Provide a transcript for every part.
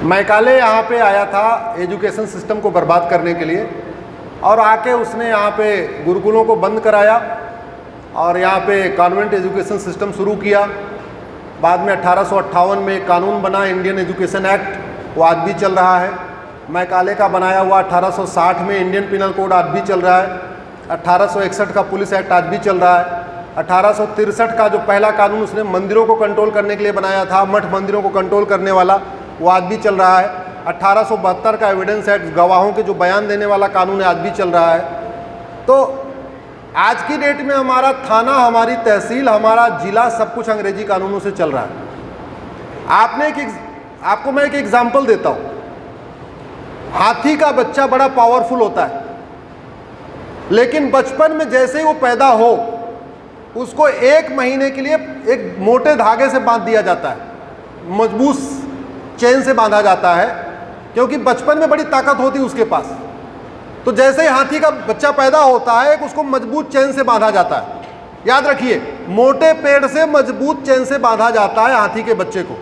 Macaulay यहाँ पे आया था एजुकेशन सिस्टम को बर्बाद करने के लिए, और आके उसने यहाँ पे गुरुकुलों को बंद कराया और यहाँ पे कॉन्वेंट एजुकेशन सिस्टम शुरू किया। बाद में 1858 में एक कानून बना, इंडियन एजुकेशन एक्ट, वो आज भी चल रहा है। मैकाले का बनाया हुआ 1860 में इंडियन पिनल कोड आज भी चल रहा है। 1861 का पुलिस एक्ट आज भी चल रहा है। 1863 का जो पहला कानून उसने मंदिरों को कंट्रोल करने के लिए बनाया था, मठ मंदिरों को कंट्रोल करने वाला, वो आज भी चल रहा है। 1872 का एविडेंस एक्ट, गवाहों के जो बयान देने वाला कानून है, आज भी चल रहा है। तो आज की डेट में हमारा थाना, हमारी तहसील, हमारा जिला, सब कुछ अंग्रेजी कानूनों से चल रहा है। आपको मैं एक एग्जाम्पल देता हूँ। हाथी का बच्चा बड़ा पावरफुल होता है, लेकिन बचपन में जैसे ही वो पैदा हो, उसको 1 महीने के लिए एक मोटे धागे से बांध दिया जाता है, मजबूत चेन से बांधा जाता है, क्योंकि बचपन में बड़ी ताकत होती है उसके पास। तो जैसे ही हाथी का बच्चा पैदा होता है, उसको मजबूत चेन से बांधा जाता है। याद रखिए, मोटे पेड़ से मजबूत चेन से बांधा जाता है हाथी के बच्चे को।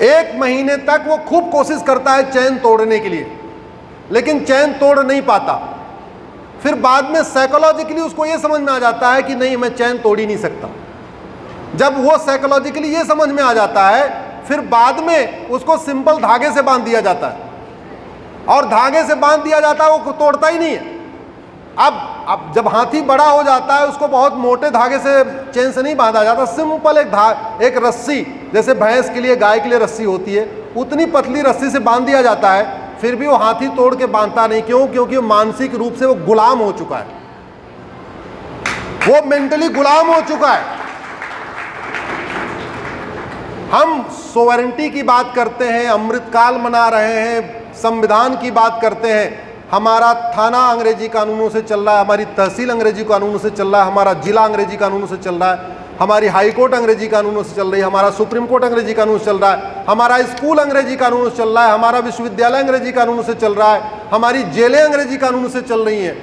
1 महीने तक वो खूब कोशिश करता है चैन तोड़ने के लिए, लेकिन चैन तोड़ नहीं पाता। फिर बाद में साइकोलॉजिकली उसको ये समझ में आ जाता है कि नहीं, मैं चैन तोड़ ही नहीं सकता। जब वो साइकोलॉजिकली ये समझ में आ जाता है, फिर बाद में उसको सिंपल धागे से बांध दिया जाता है, और धागे से बांध दिया जाता है, वो तोड़ता ही नहीं है। अब जब हाथी बड़ा हो जाता है, उसको बहुत मोटे धागे से, चेन से नहीं बांधा जाता, सिंपल एक रस्सी, जैसे भैंस के लिए, गाय के लिए रस्सी होती है, उतनी पतली रस्सी से बांध दिया जाता है। फिर भी वो हाथी तोड़ के बांधता नहीं। क्यों? क्योंकि मानसिक रूप से वो गुलाम हो चुका है, वो मेंटली गुलाम हो चुका है। हम सोवरेंटी की बात करते हैं, अमृतकाल मना रहे हैं, संविधान की बात करते हैं। हमारा थाना अंग्रेजी कानूनों से चल रहा है, हमारी तहसील अंग्रेजी कानूनों से चल रहा है, हमारा जिला अंग्रेजी कानूनों से चल रहा है, हमारी हाई कोर्ट अंग्रेजी कानूनों से चल रही है, हमारा सुप्रीम कोर्ट अंग्रेजी कानून से चल रहा है, हमारा स्कूल अंग्रेजी कानूनों से चल रहा है, हमारा विश्वविद्यालय अंग्रेजी कानूनों से चल रहा है, हमारी जेलें अंग्रेजी कानूनों से चल रही हैं।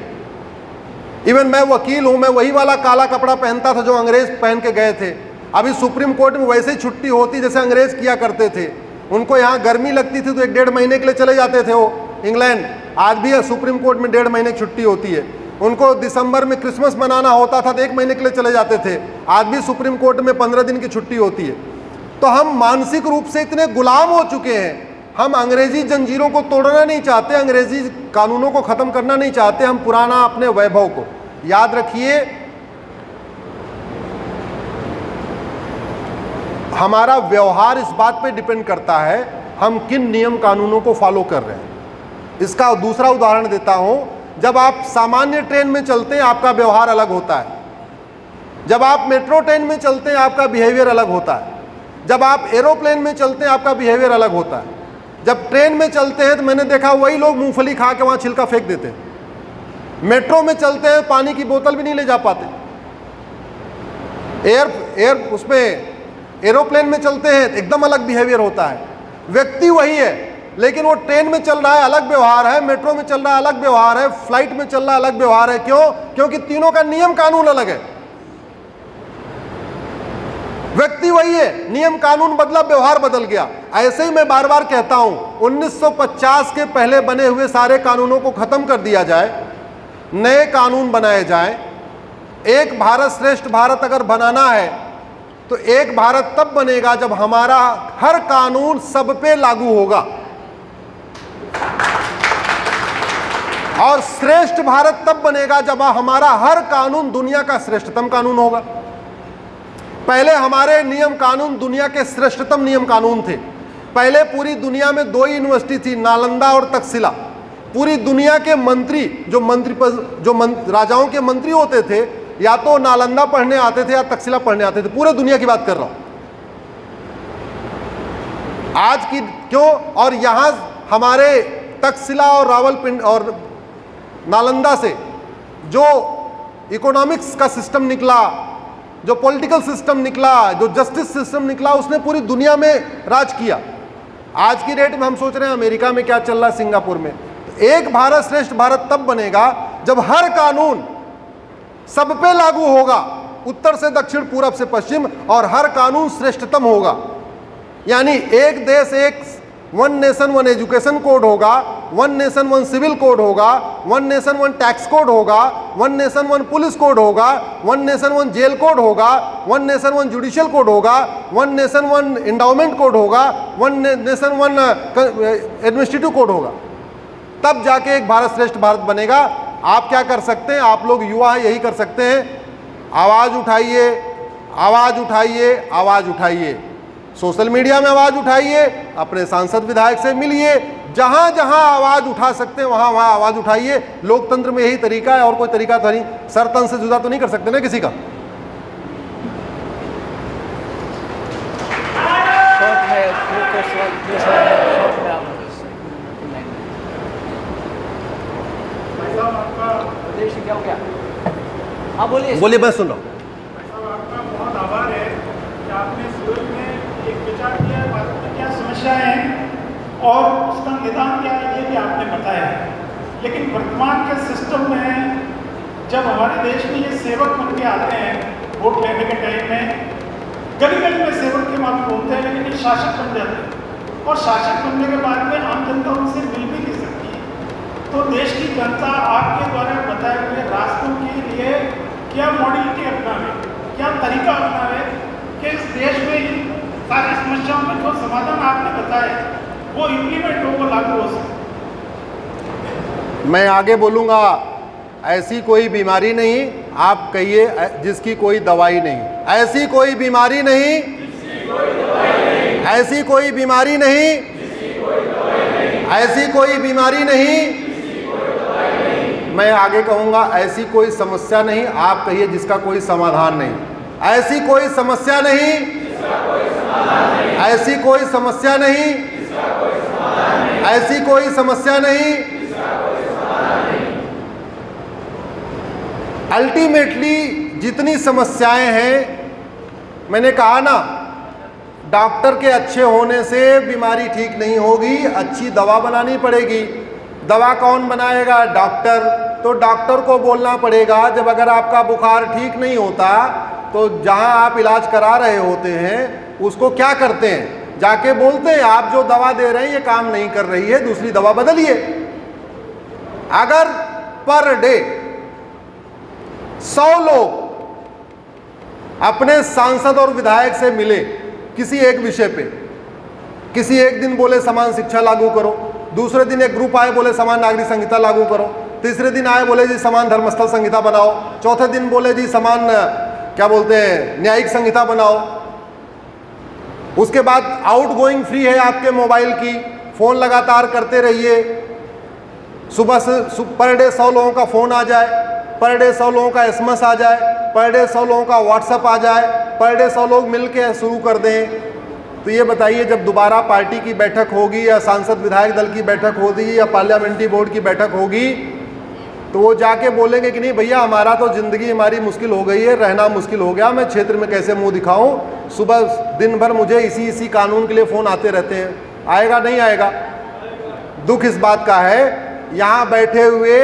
इवन मैं वकील हूँ, मैं वही वाला काला कपड़ा पहनता था जो अंग्रेज पहन के गए थे। अभी सुप्रीम कोर्ट में वैसे ही छुट्टी होती जैसे अंग्रेज किया करते थे। उनको यहाँ गर्मी लगती थी तो 1-1.5 महीने के लिए चले जाते थे वो इंग्लैंड। आज भी है, सुप्रीम कोर्ट में 1.5 महीने की छुट्टी होती है। उनको दिसंबर में क्रिसमस मनाना होता था तो 1 महीने के लिए चले जाते थे। आज भी सुप्रीम कोर्ट में 15 दिन की छुट्टी होती है। तो हम मानसिक रूप से इतने गुलाम हो चुके हैं, हम अंग्रेजी जंजीरों को तोड़ना नहीं चाहते, अंग्रेजी कानूनों को ख़त्म करना नहीं चाहते, हम पुराना अपने वैभव को। याद रखिए, हमारा व्यवहार इस बात पे डिपेंड करता है हम किन नियम कानूनों को फॉलो कर रहे हैं। इसका दूसरा उदाहरण देता हूं। जब आप सामान्य ट्रेन में चलते हैं, आपका व्यवहार अलग होता है। जब आप मेट्रो ट्रेन में चलते हैं, आपका बिहेवियर अलग होता है। जब आप एरोप्लेन में चलते हैं, आपका बिहेवियर अलग होता है। जब ट्रेन में चलते हैं तो मैंने देखा वही लोग मूंगफली खा के वहाँ छिलका फेंक देते हैं। मेट्रो में चलते हैं, पानी की बोतल भी नहीं ले जा पाते। उसमें एरोप्लेन में चलते हैं, एकदम अलग बिहेवियर होता है। व्यक्ति वही है, लेकिन वो ट्रेन में चल रहा है अलग व्यवहार है, मेट्रो में चल रहा है अलग व्यवहार है, फ्लाइट में चल रहा है अलग व्यवहार है। क्यों? क्योंकि तीनों का नियम कानून अलग है। व्यक्ति वही है, नियम कानून बदला, व्यवहार बदल गया। ऐसे ही मैं बार बार कहता हूं, 1950 के पहले बने हुए सारे कानूनों को खत्म कर दिया जाए, नए कानून बनाए जाए। एक भारत श्रेष्ठ भारत अगर बनाना है तो एक भारत तब बनेगा जब हमारा हर कानून सब पे लागू होगा, और श्रेष्ठ भारत तब बनेगा जब हमारा हर कानून दुनिया का श्रेष्ठतम कानून होगा। पहले हमारे नियम कानून दुनिया के श्रेष्ठतम नियम कानून थे। पहले पूरी दुनिया में 2 ही यूनिवर्सिटी थी, नालंदा और तक्षशिला। पूरी दुनिया के मंत्री राजाओं के मंत्री होते थे, या तो नालंदा पढ़ने आते थे या तक्षशिला पढ़ने आते थे। पूरे दुनिया की बात कर रहा हूं आज की। क्यों? और यहां हमारे तक्षशिला और रावलपिंडी और नालंदा से जो इकोनॉमिक्स का सिस्टम निकला, जो पॉलिटिकल सिस्टम निकला, जो जस्टिस सिस्टम निकला, उसने पूरी दुनिया में राज किया। आज की डेट में हम सोच रहे हैं अमेरिका में क्या चल रहा है, सिंगापुर में। तो एक भारत श्रेष्ठ भारत तब बनेगा जब हर कानून सब पे लागू होगा, उत्तर से दक्षिण, पूरब से पश्चिम, और हर कानून श्रेष्ठतम होगा। यानी एक देश, एक one nation one education code होगा, one nation one civil code होगा, one nation one tax code होगा, one nation one police code होगा, one nation one jail code होगा, one nation one judicial code होगा, one nation one endowment code होगा, one nation one administrative code होगा, तब जाके एक भारत श्रेष्ठ भारत बनेगा। आप क्या कर सकते हैं, आप लोग युवा हैं, यही कर सकते हैं, आवाज़ उठाइए, आवाज़ उठाइए, आवाज़ उठाइए, सोशल मीडिया में आवाज़ उठाइए, अपने सांसद विधायक से मिलिए, जहां जहां आवाज़ उठा सकते हैं वहां वहां आवाज़ उठाइए। लोकतंत्र में यही तरीका है, और कोई तरीका तो नहीं। सर तन से जुदा तो नहीं कर सकते ना किसी का। हाँ बोलिए बोलिए, मैं सुन रहा हूँ। आपका बहुत आभार है कि आपने सूरत में एक विचार किया है, भारत में क्या समस्याएं हैं और उसका निदान क्या है, ये भी आपने बताया है। लेकिन वर्तमान के सिस्टम में जब हमारे देश में ये सेवक बन के आते हैं वोट लेने के टाइम में, गली गली में सेवक के मामले बोलते हैं, लेकिन ये शासक बन जाते हैं, और शासक बनने के बाद में आम जनता उनसे मिल भी नहीं सकती है। तो देश की जनता आपके द्वारा बताए हुए रास्तों के लिए क्या मॉडलिटी अपनावे, क्या तरीका अपनावे कि इस देश में इन सारी समस्याओं में जो समाधान आपने बताए वो इम्प्लीमेंट हो, वो लागू हो सके। मैं आगे बोलूँगा, ऐसी कोई बीमारी नहीं, आप कहिए जिसकी कोई दवाई नहीं, ऐसी कोई बीमारी नहीं, ऐसी कोई बीमारी नहीं, ऐसी कोई बीमारी नहीं, मैं आगे कहूँगा ऐसी कोई समस्या नहीं, आप कहिए जिसका कोई समाधान नहीं, ऐसी कोई समस्या नहीं, ऐसी कोई समस्या नहीं, ऐसी कोई समस्या नहीं। अल्टीमेटली जितनी समस्याएं हैं, मैंने कहा ना, डॉक्टर के अच्छे होने से बीमारी ठीक नहीं होगी, अच्छी दवा बनानी पड़ेगी। दवा कौन बनाएगा? डॉक्टर। तो डॉक्टर को बोलना पड़ेगा, जब अगर आपका बुखार ठीक नहीं होता तो जहां आप इलाज करा रहे होते हैं उसको क्या करते हैं, जाके बोलते हैं आप जो दवा दे रहे हैं ये काम नहीं कर रही है, दूसरी दवा बदलिए। अगर पर डे 100 लोग अपने सांसद और विधायक से मिले किसी एक विषय पे, किसी एक दिन बोले समान शिक्षा लागू करो, दूसरे दिन एक ग्रुप आए बोले समान नागरिक संहिता लागू करो, तीसरे दिन आए बोले जी समान धर्मस्थल संहिता बनाओ, चौथे दिन बोले जी समान क्या बोलते हैं न्यायिक संहिता बनाओ। उसके बाद आउट गोइंग फ्री है आपके मोबाइल की, फ़ोन लगातार करते रहिए, सुबह से पर डे 100 लोगों का फ़ोन आ जाए, पर डे 100 लोगों का एसएमएस आ जाए, पर डे 100 लोगों का व्हाट्सएप आ जाए, पर डे 100 लोग मिल के शुरू कर दें। तो ये बताइए, जब दोबारा पार्टी की बैठक होगी या सांसद विधायक दल की बैठक होगी या पार्लियामेंट्री बोर्ड की बैठक होगी, तो वो जाके बोलेंगे कि नहीं भैया हमारा तो ज़िंदगी हमारी मुश्किल हो गई है, रहना मुश्किल हो गया, मैं क्षेत्र में कैसे मुंह दिखाऊं, सुबह दिन भर मुझे इसी कानून के लिए फ़ोन आते रहते हैं। आएगा नहीं आएगा? दुख इस बात का है, यहाँ बैठे हुए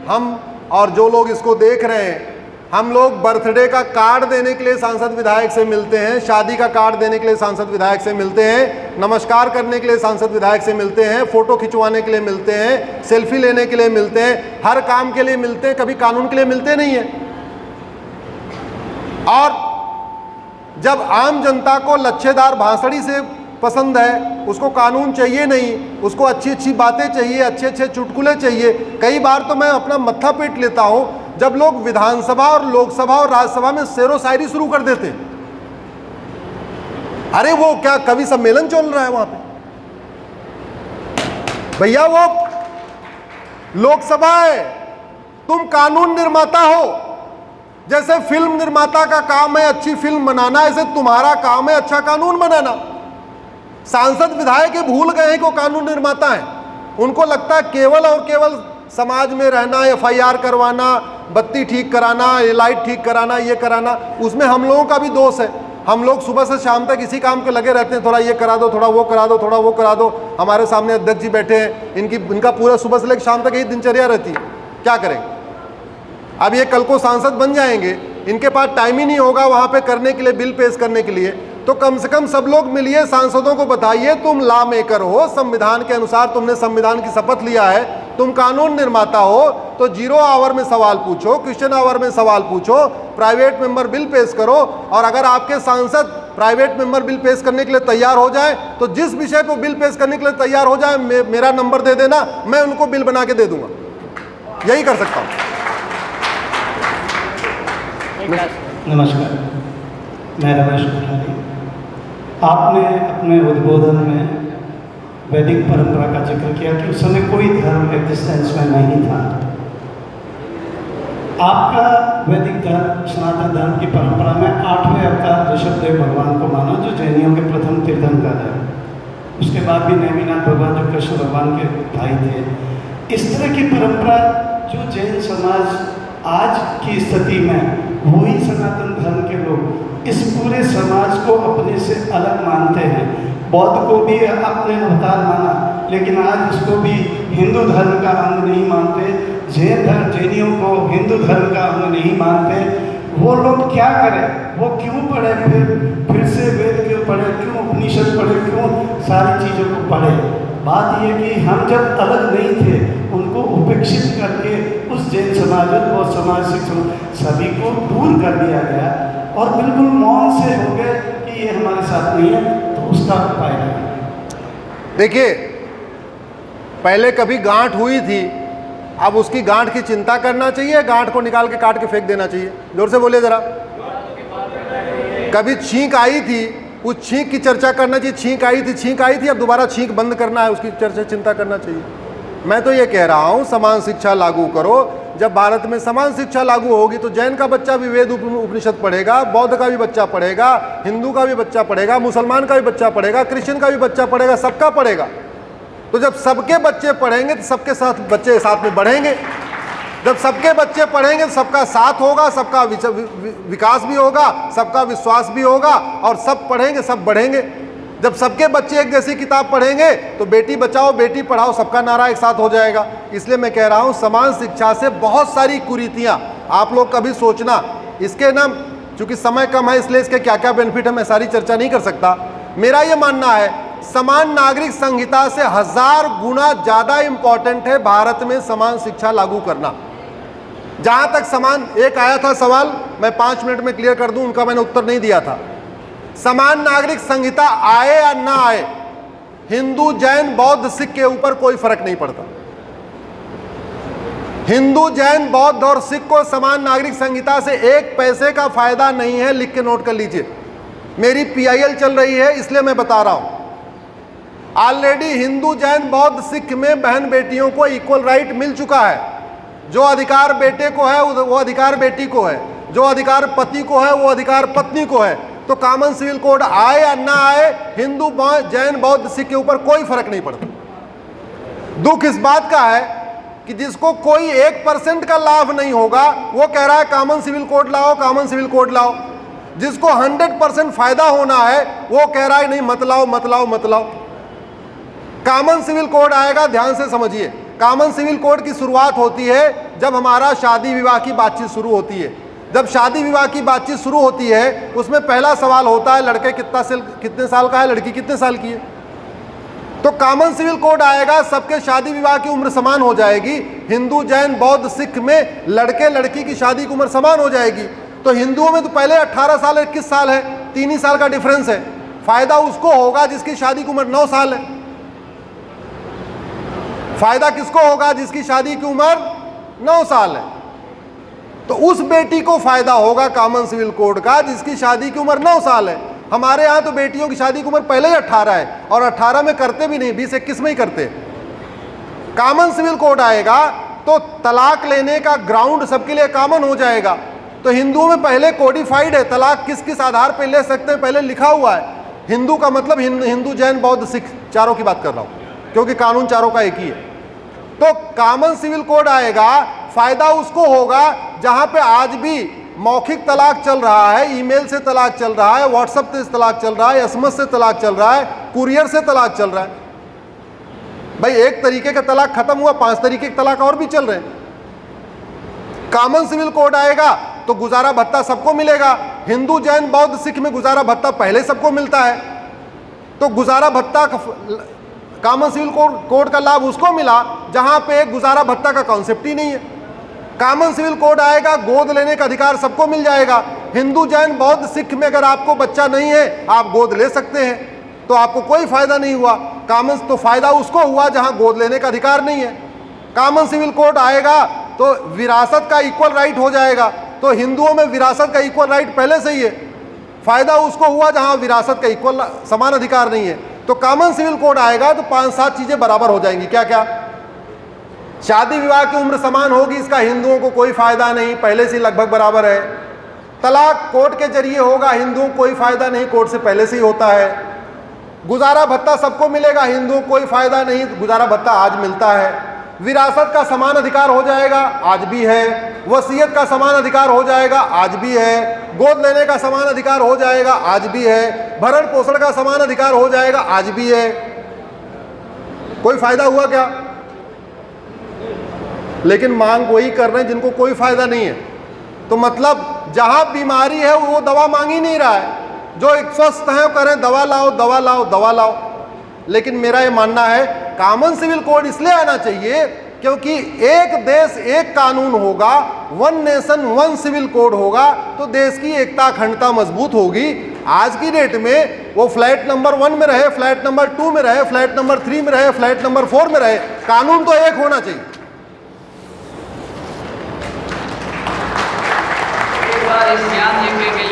हम और जो लोग इसको देख रहे हैं, हम लोग बर्थडे का कार्ड देने के लिए सांसद विधायक से मिलते हैं, शादी का कार्ड देने के लिए सांसद विधायक से मिलते हैं, नमस्कार करने के लिए सांसद विधायक से मिलते हैं, फोटो खिंचवाने के लिए मिलते हैं, सेल्फी लेने के लिए मिलते हैं, हर काम के लिए मिलते हैं, कभी कानून के लिए मिलते नहीं है। और जब आम जनता को लच्छेदार भाषणी से पसंद है, उसको कानून चाहिए नहीं, उसको अच्छी अच्छी बातें चाहिए, अच्छे अच्छे चुटकुले चाहिए। कई बार तो मैं अपना मत्था पीट लेता हूँ जब लोग विधानसभा और लोकसभा और राज्यसभा में शेरो शायरी शुरू कर देते हैं। अरे वो क्या कवि सम्मेलन चल रहा है वहां पे? भैया वो लोकसभा है, तुम कानून निर्माता हो। जैसे फिल्म निर्माता का काम है अच्छी फिल्म बनाना, ऐसे तुम्हारा काम है अच्छा कानून बनाना। सांसद विधायक ये भूल गए हैं कि वो कानून निर्माता है। उनको लगता है केवल और केवल समाज में रहना, एफआईआर करवाना, बत्ती ठीक कराना, लाइट ठीक कराना, ये कराना, उसमें हम लोगों का भी दोष है। हम लोग सुबह से शाम तक इसी काम के लगे रहते हैं, थोड़ा ये करा दो, थोड़ा वो करा दो, थोड़ा वो करा दो। हमारे सामने अध्यक्ष जी बैठे हैं, इनका पूरा सुबह से लेकर शाम तक यही दिनचर्या रहती है। क्या करें? अब ये कल को सांसद बन जाएंगे, इनके पास टाइम ही नहीं होगा वहाँ पे करने के लिए, बिल पेश करने के लिए। तो कम से कम सब लोग मिलिए, सांसदों को बताइए तुम लॉ मेकर हो, संविधान के अनुसार तुमने संविधान की शपथ लिया है, तुम कानून निर्माता हो, तो 0 आवर में सवाल पूछो, क्वेश्चन आवर में सवाल पूछो, प्राइवेट मेंबर बिल पेश करो। और अगर आपके सांसद प्राइवेट मेंबर बिल पेश करने के लिए तैयार हो जाए तो जिस विषय पर बिल पेश करने के लिए तैयार हो जाए मेरा नंबर दे देना, मैं उनको बिल बना के दे दूंगा। यही कर सकता हूं। नमस्कार, मैं रमेश कोठारी। आपने अपने उद्बोधन में वैदिक परंपरा का जिक्र किया कि उस समय कोई धर्म एग्जिस्टेंस में नहीं था। आपका वैदिक धर्म, सनातन धर्म की परंपरा में 8वें अवतार ऋषभदेव भगवान को माना, जो जैनियों के प्रथम तीर्थंकर है। उसके बाद भी नेमिनाथ भगवान, जो कृष्ण भगवान के भाई थे। इस तरह की परंपरा जो जैन समाज आज की स्थिति में, वही सनातन धर्म के लोग इस पूरे समाज को अपने से अलग मानते हैं। बौद्ध को भी अपने अवतार माना, लेकिन आज उसको भी हिंदू धर्म का अंग नहीं मानते। जैनियों को हिंदू धर्म का अंग नहीं मानते। वो लोग क्या करें? वो क्यों पढ़े? फिर से वेद क्यों पढ़े? क्यों उपनिषद पढ़े? क्यों सारी चीज़ों को पढ़े? बात ये कि हम जब अलग नहीं थे, उनको उपेक्षित करके उस जैन समाज और समाज से सभी को दूर कर दिया गया और बिल्कुल मौन से हो गए कि ये हमारे साथ नहीं है। तो उसका उपाय नहीं। देखिए, पहले कभी गांठ हुई थी, अब उसकी गांठ की चिंता करना चाहिए, गांठ को निकाल के काट के फेंक देना चाहिए। जोर से बोलिए जरा। कभी छींक आई थी, उस छींक की चर्चा करना चाहिए। छींक आई थी, अब दोबारा छींक बंद करना है, उसकी चर्चा चिंता करना चाहिए। मैं तो ये कह रहा हूँ, समान शिक्षा लागू करो। जब भारत में समान शिक्षा लागू होगी तो जैन का बच्चा भी वेद उपनिषद पढ़ेगा, बौद्ध का भी बच्चा पढ़ेगा, हिंदू का भी बच्चा पढ़ेगा, मुसलमान का भी बच्चा पढ़ेगा, क्रिश्चियन का भी बच्चा पढ़ेगा, सबका पढ़ेगा। तो जब सबके बच्चे पढ़ेंगे तो सबके साथ बच्चे साथ में बढ़ेंगे। जब सबके बच्चे पढ़ेंगे तो सबका साथ होगा, सबका विकास भी होगा, सबका विश्वास भी होगा, और सब पढ़ेंगे, सब बढ़ेंगे। जब सबके बच्चे एक जैसी किताब पढ़ेंगे तो बेटी बचाओ बेटी पढ़ाओ सबका नारा एक साथ हो जाएगा। इसलिए मैं कह रहा हूँ, समान शिक्षा से बहुत सारी कुरीतियाँ आप लोग कभी सोचना। इसके ना, चूंकि समय कम है इसलिए इसके क्या क्या बेनिफिट है मैं सारी चर्चा नहीं कर सकता। मेरा ये मानना है, समान नागरिक संहिता से 1000 गुना ज़्यादा इम्पॉर्टेंट है भारत में समान शिक्षा लागू करना। जहाँ तक समान, एक आया था सवाल, मैं 5 मिनट में क्लियर कर दूँ, उनका मैंने उत्तर नहीं दिया था। समान नागरिक संहिता आए या ना आए, हिंदू जैन बौद्ध सिख के ऊपर कोई फर्क नहीं पड़ता। हिंदू जैन बौद्ध और सिख को समान नागरिक संहिता से 1 पैसे का फायदा नहीं है, लिख के नोट कर लीजिए। मेरी PIL चल रही है इसलिए मैं बता रहा हूं। ऑलरेडी हिंदू जैन बौद्ध सिख में बहन बेटियों को इक्वल राइट मिल चुका है। जो अधिकार बेटे को है वो अधिकार बेटी को है, जो अधिकार पति को है वो अधिकार पत्नी को है। तो कॉमन सिविल कोड आए या ना आए, हिंदू जैन बौद्ध सिख के ऊपर कोई फर्क नहीं पड़ता। दुख इस बात का है कि जिसको कोई 1% का लाभ नहीं होगा वो कह रहा है कॉमन सिविल कोड लाओ, कॉमन सिविल कोड लाओ। जिसको 100% फायदा होना है वो कह रहा है नहीं मत लाओ मत लाओ मत लाओ। कॉमन सिविल कोड आएगा, ध्यान से समझिए। कॉमन सिविल कोड की शुरुआत होती है जब हमारा शादी विवाह की बातचीत शुरू होती है। जब शादी विवाह की बातचीत शुरू होती है उसमें पहला सवाल होता है लड़के कितने साल का है, लड़की कितने साल की है। तो कॉमन सिविल कोड आएगा, सबके शादी विवाह की उम्र समान हो जाएगी। हिंदू जैन बौद्ध सिख में लड़के लड़की की शादी की उम्र समान हो जाएगी। तो हिंदुओं में तो पहले 18 साल 21 साल है, 3 ही साल का डिफरेंस है। फायदा उसको होगा जिसकी शादी की उम्र 9 साल है। फायदा किसको होगा? जिसकी शादी की उम्र 9 साल है। तो उस बेटी को फायदा होगा कॉमन सिविल कोड का जिसकी शादी की उम्र 9 साल है। हमारे यहाँ तो बेटियों की शादी की उम्र पहले ही 18 है और 18 में करते भी नहीं, 20-21 में ही करते। कॉमन सिविल कोड आएगा तो तलाक लेने का ग्राउंड सबके लिए कॉमन हो जाएगा। तो हिंदुओं में पहले कोडिफाइड है, तलाक किस किस आधार पर ले सकते हैं पहले लिखा हुआ है। हिंदू का मतलब हिंदू जैन बौद्ध सिख चारों की बात कर रहा हूँ क्योंकि कानून चारों का एक ही है। तो कॉमन सिविल कोड आएगा, फायदा उसको होगा जहां पे आज भी मौखिक तलाक चल रहा है, ईमेल से तलाक चल रहा है, व्हाट्सएप से तलाक चल रहा है, SMS से तलाक चल रहा है, कुरियर से तलाक चल रहा है। भाई एक तरीके का तलाक खत्म हुआ, 5 तरीके के तलाक और भी चल रहे हैं। कॉमन सिविल कोड आएगा तो गुजारा भत्ता सबको मिलेगा। हिंदू जैन बौद्ध सिख में गुजारा भत्ता पहले सबको मिलता है, तो गुजारा भत्ता कॉमन सिविल कोड का लाभ उसको मिला जहां पे गुजारा भत्ता का कॉन्सेप्ट ही नहीं है। कॉमन सिविल कोड आएगा, गोद लेने का अधिकार सबको मिल जाएगा। हिंदू जैन बौद्ध सिख में अगर आपको बच्चा नहीं है, आप गोद ले सकते हैं, तो आपको कोई फायदा नहीं हुआ। कॉमन तो फायदा उसको हुआ जहां गोद लेने का अधिकार नहीं है। कॉमन सिविल कोड आएगा तो विरासत का इक्वल राइट हो जाएगा, तो हिंदुओं में विरासत का इक्वल राइट पहले से ही है, फायदा उसको हुआ जहां विरासत का इक्वल समान अधिकार नहीं है। तो कॉमन सिविल कोड आएगा तो 5-7 चीजें बराबर हो जाएंगी। क्या क्या? शादी विवाह की उम्र समान होगी, इसका हिंदुओं को कोई फायदा नहीं, पहले से लगभग बराबर है। तलाक कोर्ट के जरिए होगा, हिंदुओं को कोई फायदा नहीं, कोर्ट से पहले से ही होता है। गुजारा भत्ता सबको मिलेगा, हिंदुओं को कोई फायदा नहीं, गुजारा भत्ता आज मिलता है। विरासत का समान अधिकार हो जाएगा, आज भी है। वसीयत का समान अधिकार हो जाएगा, आज भी है। गोद लेने का समान अधिकार हो जाएगा, आज भी है। भरण पोषण का समान अधिकार हो जाएगा, आज भी है। कोई फायदा हुआ क्या? लेकिन मांग वही कर रहे हैं जिनको कोई फायदा नहीं है। तो मतलब जहां बीमारी है वो दवा मांग ही नहीं रहा है, जो एक स्वस्थ है करें दवा लाओ दवा लाओ दवा लाओ। लेकिन मेरा ये मानना है कॉमन सिविल कोड इसलिए आना चाहिए क्योंकि एक देश एक कानून होगा, one nation one civil code होगा, तो देश की एकता अखंडता मजबूत होगी। आज की डेट में वो फ्लैट नंबर 1 में रहे, फ्लैट नंबर 2 में रहे, फ्लैट नंबर 3 में रहे, फ्लैट नंबर 4 में रहे, कानून तो एक होना चाहिए। इस ज्ञान यज्ञ के